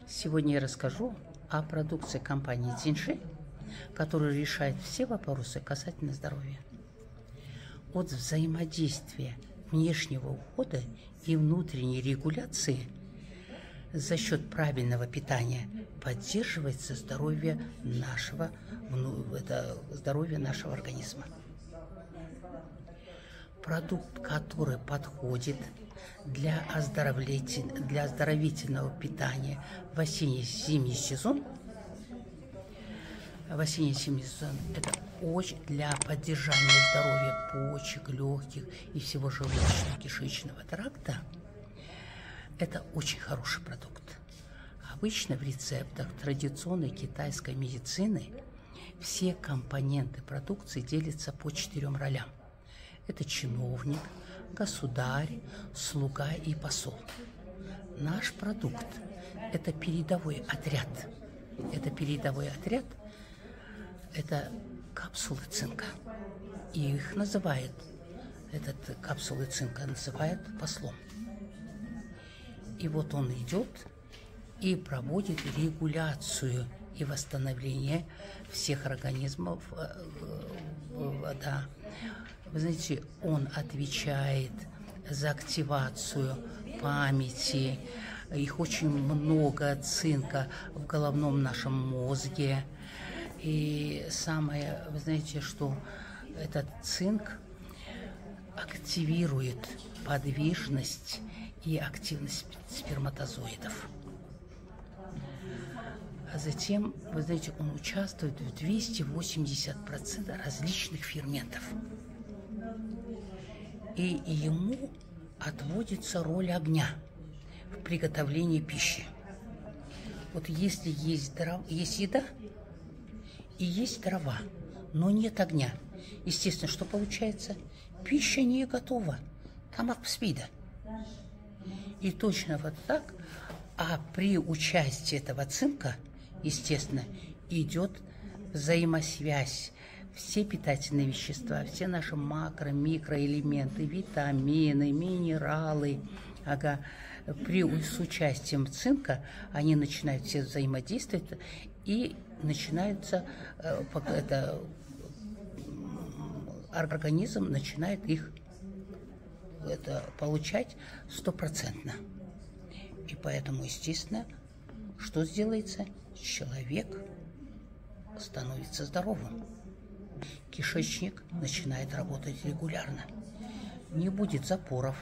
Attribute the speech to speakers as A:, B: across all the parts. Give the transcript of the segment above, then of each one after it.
A: Сегодня я расскажу о продукции компании Тиньши, которая решает все вопросы касательно здоровья. От взаимодействия внешнего ухода и внутренней регуляции за счет правильного питания поддерживается здоровье нашего организма. Продукт, который подходит для оздоровительного питания в осенне-зимний сезон, это очень для поддержания здоровья почек, легких и всего желудочно-кишечного тракта. Это очень хороший продукт. Обычно в рецептах традиционной китайской медицины все компоненты продукции делятся по 4 ролям. Это чиновник, государь, слуга и посол. Наш продукт – это передовой отряд. Это капсулы цинка. И их капсулы цинка называют послом. И вот он идет и проводит регуляцию и восстановление всех организмов. Вы знаете, он отвечает за активацию памяти. Их очень много цинка в головном нашем мозге. И вы знаете, что этот цинк активирует подвижность и активность сперматозоидов. А затем, вы знаете, он участвует в 280% различных ферментов. И ему отводится роль огня в приготовлении пищи. Вот если есть еда и есть дрова, но нет огня, естественно, что получается? Пища не готова, там спида. И точно вот так, а при участии этого цинка, естественно, идет взаимосвязь. Все питательные вещества, все наши микроэлементы, витамины, минералы, с участием цинка они начинают все взаимодействовать и начинается организм начинает их получать 100%. И поэтому, естественно, что сделается? Человек становится здоровым. Кишечник начинает работать регулярно. Не будет запоров,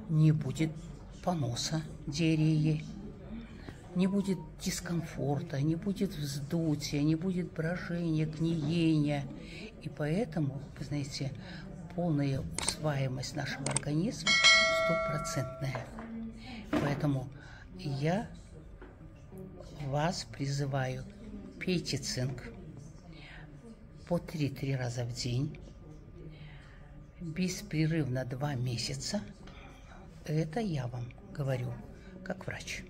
A: не будет поноса, диареи, не будет дискомфорта, не будет вздутия, не будет брожения, гниения. И поэтому, вы знаете, полная усваиваемость нашего организма 100%. Поэтому я вас призываю, пейте цинк по 3 раза в день, беспрерывно 2 месяца. Это я вам говорю как врач.